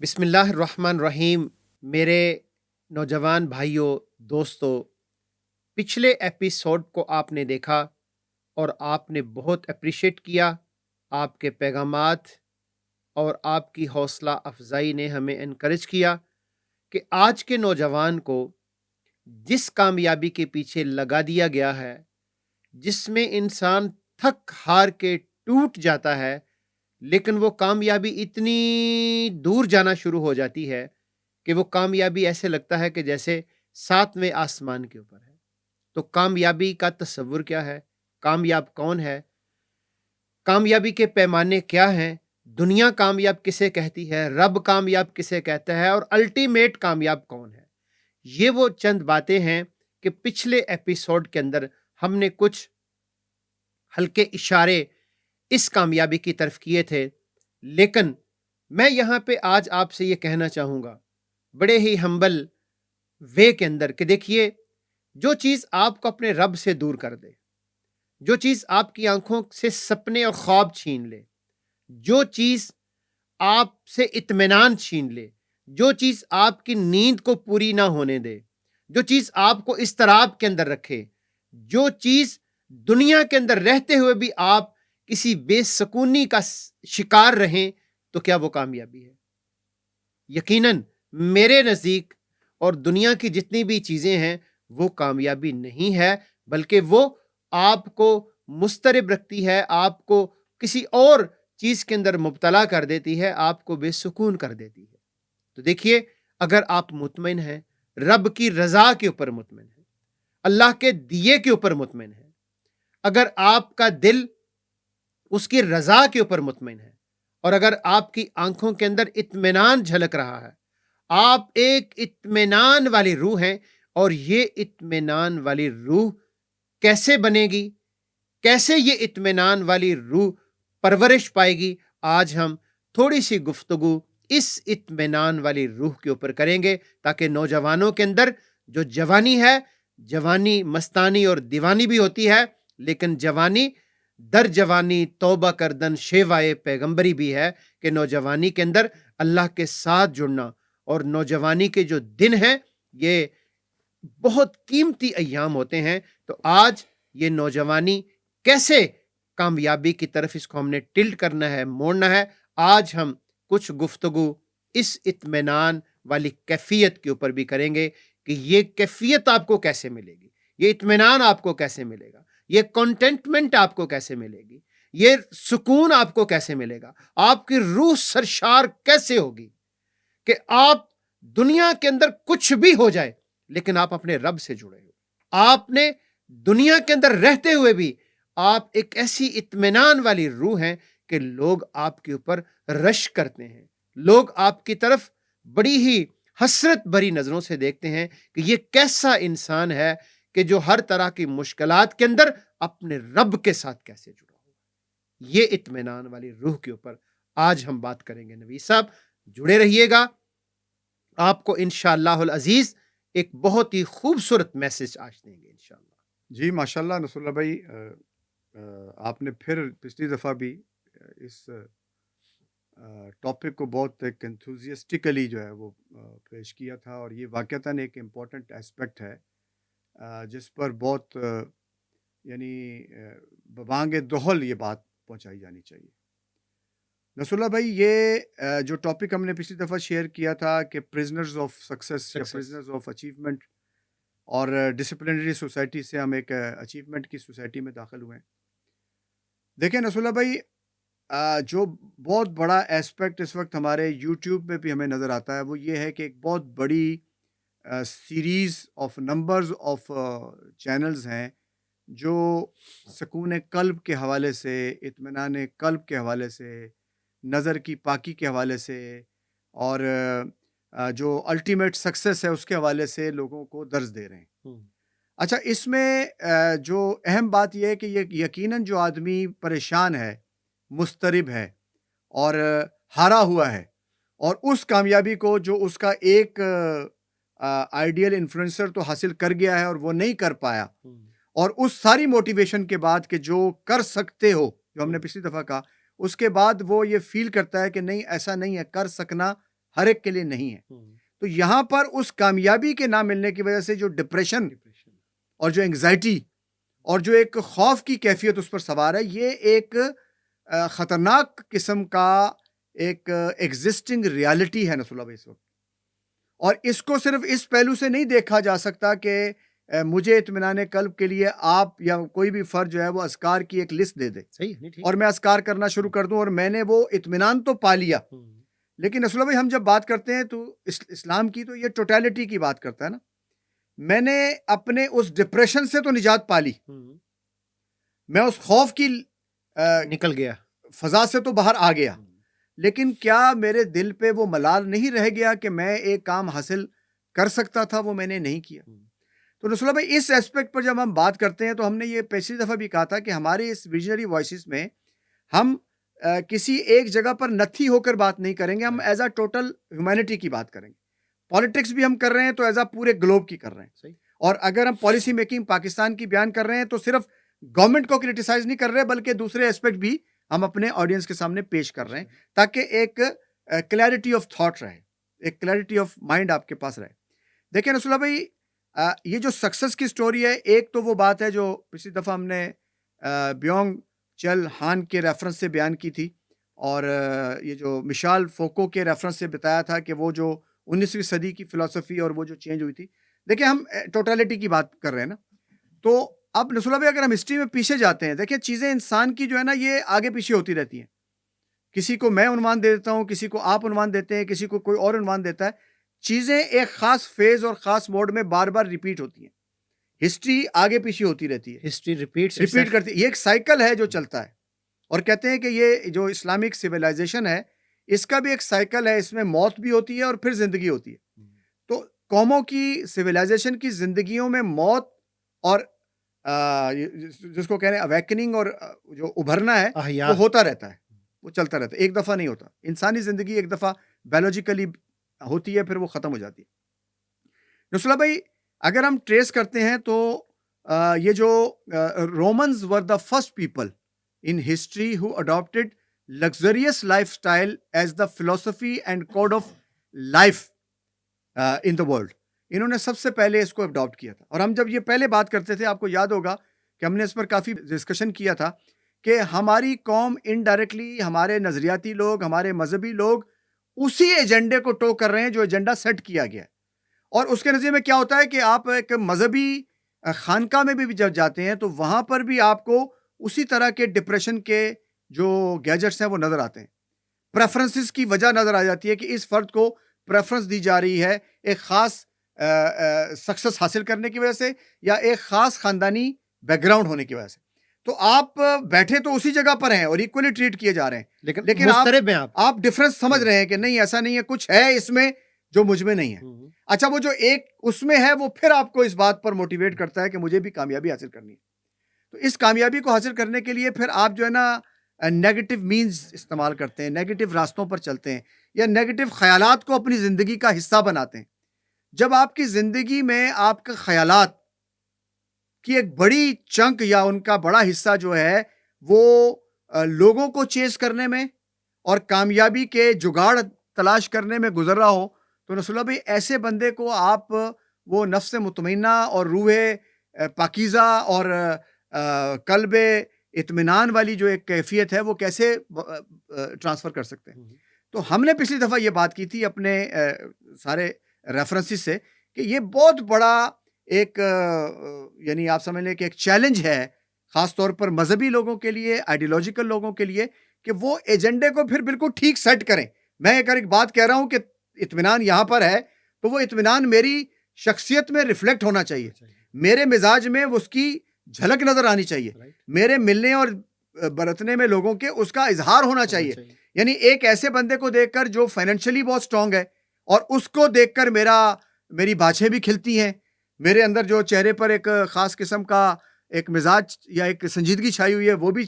بسم اللہ الرحمن الرحیم۔ میرے نوجوان بھائیوں، دوستوں، پچھلے ایپیسوڈ کو آپ نے دیکھا اور آپ نے بہت اپریشیٹ کیا۔ آپ کے پیغامات اور آپ کی حوصلہ افزائی نے ہمیں انکریج کیا کہ آج کے نوجوان کو جس کامیابی کے پیچھے لگا دیا گیا ہے، جس میں انسان تھک ہار کے ٹوٹ جاتا ہے، لیکن وہ کامیابی اتنی دور جانا شروع ہو جاتی ہے کہ وہ کامیابی ایسے لگتا ہے کہ جیسے ساتویں آسمان کے اوپر ہے۔ تو کامیابی کا تصور کیا ہے؟ کامیاب کون ہے؟ کامیابی کے پیمانے کیا ہیں؟ دنیا کامیاب کسے کہتی ہے؟ رب کامیاب کسے کہتا ہے؟ اور الٹیمیٹ کامیاب کون ہے؟ یہ وہ چند باتیں ہیں کہ پچھلے ایپیسوڈ کے اندر ہم نے کچھ ہلکے اشارے اس کامیابی کی طرف کیے تھے، لیکن میں یہاں پہ آج آپ سے یہ کہنا چاہوں گا بڑے ہی ہمبل وے کے اندر کہ دیکھیے، جو چیز آپ کو اپنے رب سے دور کر دے، جو چیز آپ کی آنکھوں سے سپنے اور خواب چھین لے، جو چیز آپ سے اطمینان چھین لے، جو چیز آپ کی نیند کو پوری نہ ہونے دے، جو چیز آپ کو اضطراب کے اندر رکھے، جو چیز دنیا کے اندر رہتے ہوئے بھی آپ کسی بے سکونی کا شکار رہیں، تو کیا وہ کامیابی ہے؟ یقیناً میرے نزدیک اور دنیا کی جتنی بھی چیزیں ہیں وہ کامیابی نہیں ہے، بلکہ وہ آپ کو مضطرب رکھتی ہے، آپ کو کسی اور چیز کے اندر مبتلا کر دیتی ہے، آپ کو بے سکون کر دیتی ہے۔ تو دیکھیے، اگر آپ مطمئن ہیں، رب کی رضا کے اوپر مطمئن ہیں، اللہ کے دیے کے اوپر مطمئن ہیں، اگر آپ کا دل اس کی رضا کے اوپر مطمئن ہے، اور اگر آپ کی آنکھوں کے اندر اطمینان جھلک رہا ہے، آپ ایک اطمینان والی روح ہیں، اور یہ اطمینان والی روح کیسے بنے گی؟ کیسے یہ اطمینان والی روح پرورش پائے گی؟ آج ہم تھوڑی سی گفتگو اس اطمینان والی روح کے اوپر کریں گے، تاکہ نوجوانوں کے اندر جو جوانی ہے، جوانی مستانی اور دیوانی بھی ہوتی ہے، لیکن جوانی در جوانی توبہ کردن شیوائے پیغمبری بھی ہے، کہ نوجوانی کے اندر اللہ کے ساتھ جڑنا، اور نوجوانی کے جو دن ہیں یہ بہت قیمتی ایام ہوتے ہیں۔ تو آج یہ نوجوانی کیسے کامیابی کی طرف اس کو ہم نے ٹلٹ کرنا ہے، موڑنا ہے، آج ہم کچھ گفتگو اس اطمینان والی کیفیت کے اوپر بھی کریں گے کہ یہ کیفیت آپ کو کیسے ملے گی، یہ اطمینان آپ کو کیسے ملے گا، یہ کنٹینٹمنٹ آپ کو کیسے ملے گی، یہ سکون آپ کو کیسے ملے گا، آپ کی روح سرشار کیسے ہوگی کہ آپ دنیا کے اندر کچھ بھی ہو جائے لیکن آپ اپنے رب سے جڑے ہو، آپ نے دنیا کے اندر رہتے ہوئے بھی آپ ایک ایسی اطمینان والی روح ہیں کہ لوگ آپ کے اوپر رش کرتے ہیں، لوگ آپ کی طرف بڑی ہی حسرت بھری نظروں سے دیکھتے ہیں کہ یہ کیسا انسان ہے کہ جو ہر طرح کی مشکلات کے اندر اپنے رب کے ساتھ کیسے جڑا ہو۔ یہ اطمینان والی روح کے اوپر آج ہم بات کریں گے۔ نویس صاحب جڑے رہیے گا، آپ کو انشاءاللہ العزیز ایک بہت ہی خوبصورت میسج آج دیں گے انشاءاللہ۔ جی ماشاءاللہ نصر اللہ بھائی، آپ نے پھر پچھلی دفعہ بھی اس ٹاپک کو بہت ایک انتھوزیسٹکلی جو ہے وہ پیش کیا تھا، اور یہ واقعتاً ایک امپورٹنٹ اسپیکٹ ہے جس پر بہت یعنی ببانگ دہل یہ بات پہنچائی جانی چاہیے۔ نصر اللہ بھائی، یہ جو ٹاپک ہم نے پچھلی دفعہ شیئر کیا تھا کہ پرزنرز آف سکسیس یا پرزنرز آف اچیومنٹ، اور ڈسپلنری سوسائٹی سے ہم ایک اچیومنٹ کی سوسائٹی میں داخل ہوئے ہیں۔ دیکھیں نصر اللہ بھائی، جو بہت بڑا ایسپیکٹ اس وقت ہمارے یوٹیوب میں بھی ہمیں نظر آتا ہے، وہ یہ ہے کہ ایک بہت بڑی series of numbers of channels ہیں جو سکون قلب کے حوالے سے، اطمینان قلب کے حوالے سے، نظر کی پاکی کے حوالے سے، اور جو الٹیمیٹ سکسیس ہے اس کے حوالے سے لوگوں کو درس دے رہے ہیں۔ اچھا، اس میں جو اہم بات یہ ہے کہ یہ یقیناً جو آدمی پریشان ہے، مضطرب ہے اور ہارا ہوا ہے، اور اس کامیابی کو جو اس کا ایک آئیڈیل انفلوئنسر تو حاصل کر گیا ہے اور وہ نہیں کر پایا، اور اس ساری موٹیویشن کے بعد کہ جو کر سکتے ہو، جو ہم نے پچھلی دفعہ کہا، اس کے بعد وہ یہ فیل کرتا ہے کہ نہیں، ایسا نہیں ہے، کر سکنا ہر ایک کے لیے نہیں ہے. تو یہاں پر اس کامیابی کے نہ ملنے کی وجہ سے جو ڈپریشن اور جو انگزائٹی اور جو ایک خوف کی کیفیت اس پر سوار ہے، یہ ایک خطرناک قسم کا ایک ایگزسٹنگ ریالٹی ہے نصر اللہ بھائی اس وقت. اور اس کو صرف اس پہلو سے نہیں دیکھا جا سکتا کہ مجھے اطمینان قلب کے لیے آپ یا کوئی بھی فرد جو ہے وہ اذکار کی ایک لسٹ دے دے اور میں اذکار کرنا شروع کر دوں اور میں نے وہ اطمینان تو پا لیا. لیکن رسول بھائی ہم جب بات کرتے ہیں تو اسلام کی تو یہ ٹوٹیلٹی کی بات کرتا ہے نا. میں نے اپنے اس ڈپریشن سے تو نجات پا لی، میں اس خوف کی نکل گیا، فضا سے تو باہر آ گیا، لیکن کیا میرے دل پہ وہ ملال نہیں رہ گیا کہ میں ایک کام حاصل کر سکتا تھا وہ میں نے نہیں کیا؟ تو رسول اللہ بھائی اس ایسپیکٹ پر جب ہم بات کرتے ہیں تو ہم نے یہ پچھلی دفعہ بھی کہا تھا کہ ہمارے اس ویژنری وائسز میں ہم کسی ایک جگہ پر نتھی ہو کر بات نہیں کریں گے، ہم ایز اے ٹوٹل ہیومینٹی کی بات کریں گے. پالیٹکس بھی ہم کر رہے ہیں تو ایز اے پورے گلوب کی کر رہے ہیں، اور اگر ہم پالیسی میکنگ پاکستان کی بیان کر رہے ہیں تو صرف گورنمنٹ کو کرٹیسائز نہیں کر رہے بلکہ دوسرے ایسپیکٹ بھی ہم اپنے آڈینس کے سامنے پیش کر رہے ہیں تاکہ ایک کلیئرٹی آف تھاٹ رہے، ایک کلیئرٹی آف مائنڈ آپ کے پاس رہے. دیکھیں رسول اللہ بھائی، یہ جو سکسس کی سٹوری ہے، ایک تو وہ بات ہے جو پچھلی دفعہ ہم نے بیونگ چل ہان کے ریفرنس سے بیان کی تھی، اور یہ جو مشال فوکو کے ریفرنس سے بتایا تھا کہ وہ جو 19ویں صدی کی فلسفی اور وہ جو چینج ہوئی تھی. دیکھیں ہم ٹوٹیلٹی کی بات کر رہے ہیں نا. تو اب رسول اللہ بھائی اگر ہم ہسٹری میں پیچھے جاتے ہیں، دیکھیں چیزیں انسان کی جو ہے نا یہ آگے پیچھے ہوتی رہتی ہیں. کسی کو میں عنوان دے دیتا ہوں، کسی کو آپ عنوان دیتے ہیں، کسی کو کوئی اور عنوان دیتا ہے. چیزیں ایک خاص فیز اور خاص موڈ میں بار بار ریپیٹ ہوتی ہیں. ہسٹری آگے پیچھے ہوتی رہتی ہے، ہسٹری ریپیٹ کرتی ہے. یہ ایک سائیکل ہے جو چلتا ہے، اور کہتے ہیں کہ یہ جو اسلامک سویلائزیشن ہے اس کا بھی ایک سائیکل ہے، اس میں موت بھی ہوتی ہے اور پھر زندگی ہوتی ہے. تو قوموں کی سویلائزیشن کی زندگیوں میں موت اور جس کو کہنے اویکننگ اور جو ابھرنا ہے وہ ہوتا رہتا ہے، وہ چلتا رہتا ہے، ایک دفعہ نہیں ہوتا. انسانی زندگی ایک دفعہ بایولوجیکلی ہوتی ہے، پھر وہ ختم ہو جاتی ہے. رسول اللہ بھائی اگر ہم ٹریس کرتے ہیں تو یہ جو Romans were the first people in history who adopted luxurious lifestyle as the philosophy and code of life in the world. انہوں نے سب سے پہلے اس کو اڈاپٹ کیا تھا. اور ہم جب یہ پہلے بات کرتے تھے، آپ کو یاد ہوگا کہ ہم نے اس پر کافی ڈسکشن کیا تھا کہ ہماری قوم انڈائریکٹلی، ہمارے نظریاتی لوگ، ہمارے مذہبی لوگ اسی ایجنڈے کو ٹو کر رہے ہیں جو ایجنڈا سیٹ کیا گیا ہے. اور اس کے نتیجے میں کیا ہوتا ہے کہ آپ ایک مذہبی خانقاہ میں بھی جب جاتے ہیں تو وہاں پر بھی آپ کو اسی طرح کے ڈپریشن کے جو گیجٹس ہیں وہ نظر آتے ہیں. پریفرنسز کی وجہ نظر آ جاتی ہے کہ اس فرد کو پریفرنس دی جا رہی ہے ایک خاص سکسس حاصل کرنے کی وجہ سے یا ایک خاص خاندانی بیک گراؤنڈ ہونے کی وجہ سے. تو آپ بیٹھے تو اسی جگہ پر ہیں اور ایکولی ٹریٹ کیے جا رہے ہیں، لیکن آپ ڈفرنس سمجھ رہے ہیں کہ نہیں ایسا نہیں ہے، کچھ ہے اس میں جو مجھ میں نہیں ہے. اچھا، وہ جو ایک اس میں ہے وہ پھر آپ کو اس بات پر موٹیویٹ کرتا ہے کہ مجھے بھی کامیابی حاصل کرنی ہے. تو اس کامیابی کو حاصل کرنے کے لیے پھر آپ جو ہے نا نیگیٹو مینز استعمال کرتے ہیں، نیگیٹو راستوں پر چلتے ہیں یا نیگیٹو خیالات کو اپنی زندگی کا حصہ بناتے ہیں. جب آپ کی زندگی میں آپ کے خیالات کی ایک بڑی چنک یا ان کا بڑا حصہ جو ہے وہ لوگوں کو چیز کرنے میں اور کامیابی کے جگاڑ تلاش کرنے میں گزر رہا ہو، تو رسول اللہ بھائی ایسے بندے کو آپ وہ نفس مطمئنہ اور روح پاکیزہ اور قلب اطمینان والی جو ایک کیفیت ہے وہ کیسے ٹرانسفر کر سکتے ہیں؟ تو ہم نے پچھلی دفعہ یہ بات کی تھی اپنے سارے ریفرنسز سے کہ یہ بہت بڑا ایک یعنی آپ سمجھ لیں کہ ایک چیلنج ہے، خاص طور پر مذہبی لوگوں کے لیے، آئیڈیولوجیکل لوگوں کے لیے، کہ وہ ایجنڈے کو پھر بالکل ٹھیک سیٹ کریں. میں ایک بات کہہ رہا ہوں کہ اطمینان یہاں پر ہے تو وہ اطمینان میری شخصیت میں ریفلیکٹ ہونا چاہیے، میرے مزاج میں اس کی جھلک نظر آنی چاہیے، میرے ملنے اور برتنے میں لوگوں کے اس کا اظہار ہونا چاہیے. یعنی ایک ایسے بندے کو دیکھ کر جو فائنینشلی بہت سٹرونگ ہے اور اس کو دیکھ کر میری باچھیں بھی کھلتی ہیں، میرے اندر جو چہرے پر ایک خاص قسم کا ایک مزاج یا ایک سنجیدگی چھائی ہوئی ہے وہ بھی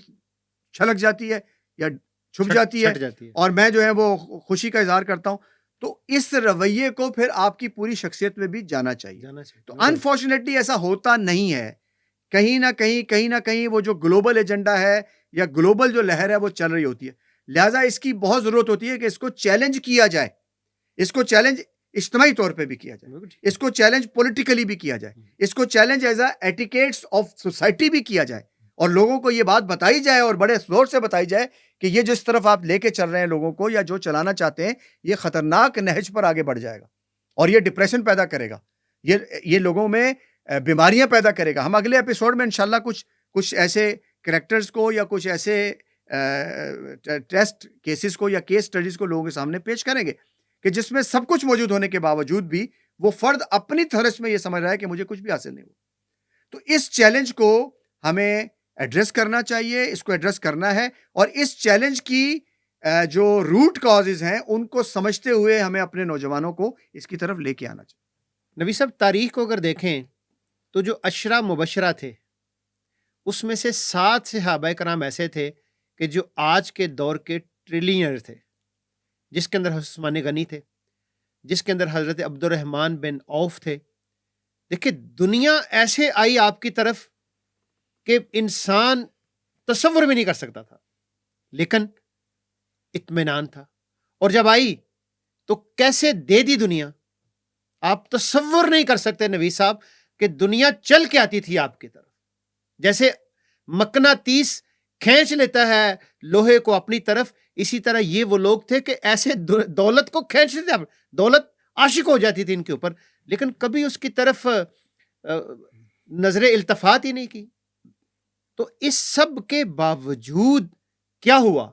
چھلک جاتی ہے یا چھپ جاتی ہے اور میں جو ہے وہ خوشی کا اظہار کرتا ہوں. تو اس رویے کو پھر آپ کی پوری شخصیت میں بھی جانا چاہیے. تو انفارچونیٹلی ایسا ہوتا نہیں ہے. کہیں نہ کہیں وہ جو گلوبل ایجنڈا ہے یا گلوبل جو لہر ہے وہ چل رہی ہوتی ہے. لہٰذا اس کی بہت ضرورت ہوتی ہے کہ اس کو چیلنج کیا جائے. اس کو چیلنج اجتماعی طور پہ بھی کیا جائے, اس کو چیلنج پولیٹیکلی بھی کیا جائے, اس کو challenge as a etiquettes of society بھی کیا جائے, اور لوگوں کو یہ بات بتائی جائے اور بڑے زور سے بتائی جائے کہ یہ جس طرف آپ لے کے چل رہے ہیں لوگوں کو یا جو چلانا چاہتے ہیں یہ خطرناک نہج پر آگے بڑھ جائے گا اور یہ ڈپریشن پیدا کرے گا, یہ لوگوں میں بیماریاں پیدا کرے گا. ہم اگلے ایپیسوڈ میں انشاءاللہ کچھ ایسے کریکٹرز کو یا کچھ ایسے ٹیسٹ کیسز کو یا کیس اسٹڈیز کو لوگوں کے سامنے پیش کریں گے کہ جس میں سب کچھ موجود ہونے کے باوجود بھی وہ فرد اپنی تھرس میں یہ سمجھ رہا ہے کہ مجھے کچھ بھی حاصل نہیں ہوا. تو اس چیلنج کو ہمیں ایڈریس کرنا چاہیے, اس کو ایڈریس کرنا ہے, اور اس چیلنج کی جو روٹ کازز ہیں ان کو سمجھتے ہوئے ہمیں اپنے نوجوانوں کو اس کی طرف لے کے آنا چاہیے. نبی صاحب تاریخ کو اگر دیکھیں تو جو عشرہ مبشرہ تھے اس میں سے 7 صحابہ کرام ایسے تھے کہ جو آج کے دور کے ٹریلینئر تھے, جس کے اندر حضرت عثمان غنی تھے, جس کے اندر حضرت عبد الرحمن بن عوف تھے. دیکھیں دنیا ایسے آئی آپ کی طرف کہ انسان تصور بھی نہیں کر سکتا تھا, لیکن اطمینان تھا, اور جب آئی تو کیسے دے دی دنیا. آپ تصور نہیں کر سکتے نبی صاحب کہ دنیا چل کے آتی تھی آپ کی طرف, جیسے مقناطیس کھینچ لیتا ہے لوہے کو اپنی طرف, اسی طرح یہ وہ لوگ تھے کہ ایسے دولت کو کھینچ لیتے, دولت عاشق ہو جاتی تھی ان کے اوپر, لیکن کبھی اس کی طرف نظر التفات ہی نہیں کی. تو اس سب کے باوجود کیا ہوا؟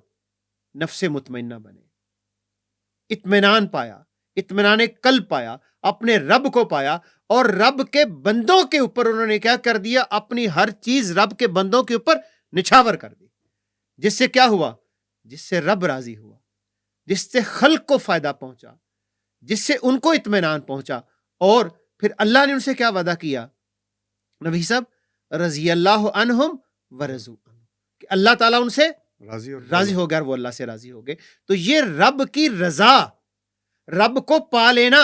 نفس مطمئنہ بنے, اطمینان پایا, اطمینان قلب پایا, اپنے رب کو پایا, اور رب کے بندوں کے اوپر انہوں نے کیا کر دیا؟ اپنی ہر چیز رب کے بندوں کے اوپر نچھاور کر دی, جس سے کیا ہوا؟ جس سے رب راضی ہوا, جس سے خلق کو فائدہ پہنچا, جس سے ان کو اطمینان پہنچا. اور پھر اللہ نے ان سے کیا وعدہ کیا نبی صاحب؟ رضی اللہ عنہم ورضوا عنہ, کہ اللہ تعالیٰ ان سے راضی ہو گیا اور وہ اللہ سے راضی ہو گئے. تو یہ رب کی رضا, رب کو پا لینا.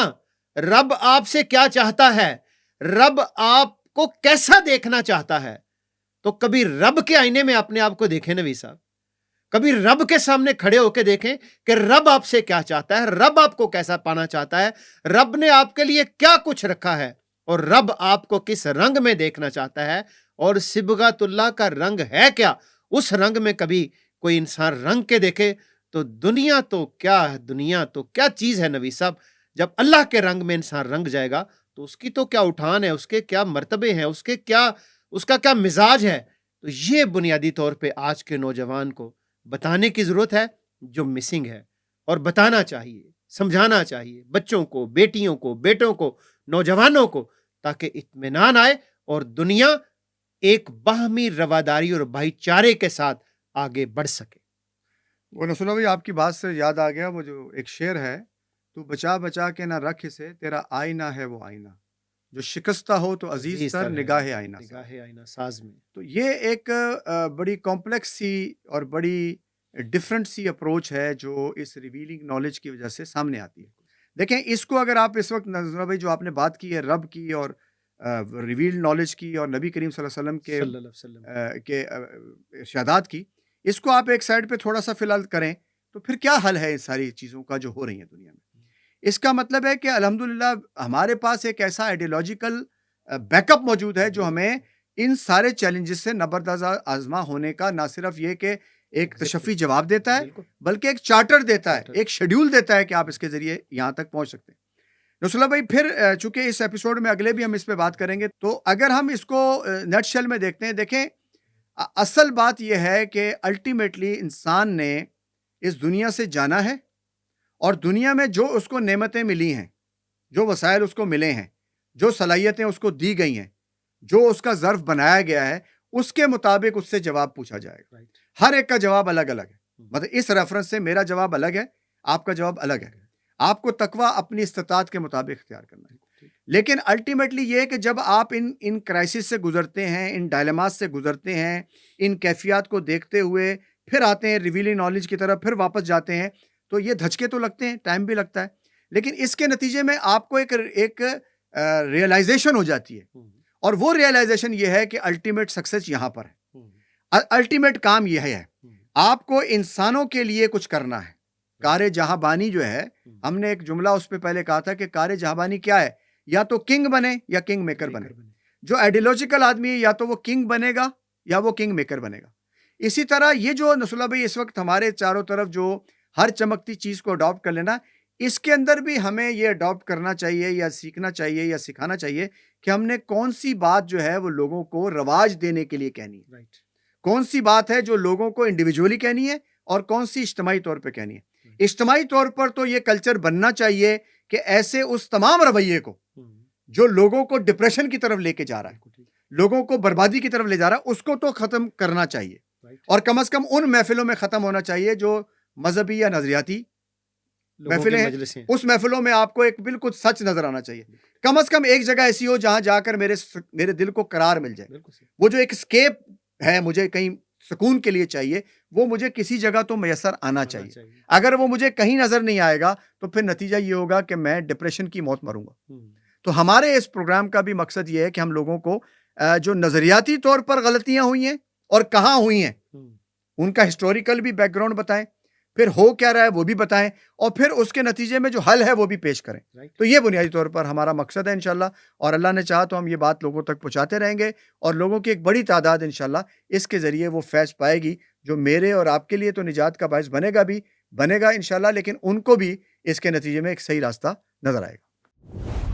رب آپ سے کیا چاہتا ہے, رب آپ کو کیسا دیکھنا چاہتا ہے. تو کبھی رب کے آئینے میں اپنے آپ کو دیکھیں نبی صاحب, کبھی رب کے سامنے کھڑے ہو کے دیکھیں کہ رب آپ سے کیا چاہتا ہے, رب آپ کو کیسا پانا چاہتا ہے, رب نے آپ کے لیے کیا کچھ رکھا ہے, اور رب آپ کو کس رنگ میں دیکھنا چاہتا ہے, اور صبغۃ اللہ کا رنگ ہے کیا. اس رنگ میں کبھی کوئی انسان رنگ کے دیکھے تو دنیا تو کیا چیز ہے نبی صاحب. جب اللہ کے رنگ میں انسان رنگ جائے گا تو اس کی تو کیا اٹھان ہے, اس کے کیا مرتبے ہیں, اس کا کیا مزاج ہے. تو یہ بنیادی طور پہ آج کے نوجوان کو بتانے کی ضرورت ہے جو مسنگ ہے, اور بتانا چاہیے, سمجھانا چاہیے بچوں کو, بیٹیوں کو, بیٹوں کو, نوجوانوں کو, تاکہ اطمینان آئے اور دنیا ایک باہمی رواداری اور بھائی چارے کے ساتھ آگے بڑھ سکے. وہ نسولہ بھائی آپ کی بات سے یاد آ گیا وہ جو ایک شعر ہے, تو بچا بچا کے نہ رکھ اسے, تیرا آئینہ ہے وہ آئینہ, جو شکستہ ہو تو عزیز تر نگاہ آئینہ ساز میں. تو یہ ایک بڑی کمپلیکس سی اور بڑی ڈفرنٹ سی اپروچ ہے جو اس ریویلنگ نالج کی وجہ سے سامنے آتی ہے. دیکھیں اس کو اگر آپ اس وقت نسولہ بھائی جو آپ نے بات کی ہے رب کی اور ریویلڈ نالج کی اور نبی کریم صلی اللہ علیہ وسلم کے ارشادات کی, اس کو آپ ایک سائڈ پہ تھوڑا سا فی الحال کریں تو پھر کیا حل ہے ان ساری چیزوں کا جو ہو رہی ہیں دنیا میں. اس کا مطلب ہے کہ الحمدللہ ہمارے پاس ایک ایسا آئیڈیالوجیکل بیک اپ موجود ہے جو ہمیں ان سارے چیلنجز سے نبرد آزما ہونے کا نہ صرف یہ کہ ایک تشفی جواب دیتا ہے بلکہ ایک چارٹر دیتا ہے, ایک شیڈیول دیتا ہے کہ آپ اس کے ذریعے یہاں تک پہنچ سکتے ہیں. نسولہ بھائی پھر چونکہ اس ایپیسوڈ میں اگلے بھی ہم اس پہ بات کریں گے, تو اگر ہم اس کو نیٹ شیل میں دیکھتے ہیں, دیکھیں اصل بات یہ ہے کہ الٹیمیٹلی انسان نے اس دنیا سے جانا ہے, اور دنیا میں جو اس کو نعمتیں ملی ہیں, جو وسائل اس کو ملے ہیں, جو صلاحیتیں اس کو دی گئی ہیں, جو اس کا ظرف بنایا گیا ہے, اس کے مطابق اس سے جواب پوچھا جائے گا. ہر ایک کا جواب الگ الگ ہے. مطلب اس ریفرنس سے میرا جواب الگ ہے, آپ کا جواب الگ ہے. آپ کو تقویٰ اپنی استطاعت کے مطابق اختیار کرنا ہے. لیکن الٹیمیٹلی یہ کہ جب آپ ان کرائسس سے گزرتے ہیں, ان ڈائلماز سے گزرتے ہیں, ان کیفیات کو دیکھتے ہوئے پھر آتے ہیں ریویلنگ نالج کی طرف, پھر واپس جاتے ہیں, تو یہ دھچکے تو لگتے ہیں, ٹائم بھی لگتا ہے, لیکن اس کے نتیجے میں آپ کو ایک ریئلائزیشن ہو جاتی ہے. اور وہ ریئلائزیشن یہ ہے کہ الٹیمیٹ سکسیس یہاں پر ہے, الٹیمیٹ کام یہ ہے, آپ کو انسانوں کے لیے کچھ کرنا ہے, کار جہاں بانی جو ہے، ہم نے ایک جملہ اس پہ پہلے کہا تھا کہ کار جہاں بانی کیا ہے؟ یا تو کنگ بنے یا کنگ میکر بنے. جو آئیڈیولوجیکل آدمی ہے یا تو وہ کنگ بنے گا یا وہ کنگ میکر بنے گا. اسی طرح یہ جو نصر اللہ بھائی اس وقت ہمارے چاروں طرف جو ہر چمکتی چیز کو اڈاپٹ کر لینا، اس کے اندر بھی ہمیں یہ اڈاپٹ کرنا چاہیے یا سیکھنا چاہیے یا سکھانا چاہیے کہ ہم نے کون سی بات جو ہے وہ لوگوں کو رواج دینے کے لیے کہنی ہے، کون سی بات ہے جو لوگوں کو انڈیویجولی کہنی ہے اور کون سی اجتماعی طور پہ کہنی ہے. اجتماعی طور پر تو یہ کلچر بننا چاہیے کہ ایسے اس تمام رویے کو جو لوگوں کو ڈپریشن کی طرف لے کے جا رہا ہے، لوگوں کو بربادی کی طرف لے جا رہا ہے، اس کو تو ختم کرنا چاہیے. اور کم از کم ان محفلوں میں ختم ہونا چاہیے جو مذہبی یا نظریاتی محفلیں ہیں. اس محفلوں میں آپ کو ایک بالکل سچ نظر آنا چاہیے. کم از کم ایک جگہ ایسی ہو جہاں جا کر میرے دل کو قرار مل جائے. وہ جو ایک اسکیپ ہے مجھے کہیں سکون کے لیے چاہیے، وہ مجھے کسی جگہ تو میسر آنا چاہیے. اگر وہ مجھے کہیں نظر نہیں آئے گا تو پھر نتیجہ یہ ہوگا کہ میں ڈپریشن کی موت مروں گا. تو ہمارے اس پروگرام کا بھی مقصد یہ ہے کہ ہم لوگوں کو جو نظریاتی طور پر غلطیاں ہوئی ہیں اور کہاں ہوئی ہیں ان کا ہسٹوریکل بھی بیک گراؤنڈ بتائیں، پھر ہو کیا رہا ہے وہ بھی بتائیں، اور پھر اس کے نتیجے میں جو حل ہے وہ بھی پیش کریں. تو یہ بنیادی طور پر ہمارا مقصد ہے انشاءاللہ، اور اللہ نے چاہا تو ہم یہ بات لوگوں تک پہنچاتے رہیں گے، اور لوگوں کی ایک بڑی تعداد انشاءاللہ اس کے ذریعے وہ فیض پائے گی جو میرے اور آپ کے لیے تو نجات کا باعث بنے گا انشاءاللہ، لیکن ان کو بھی اس کے نتیجے میں ایک صحیح راستہ نظر آئے گا.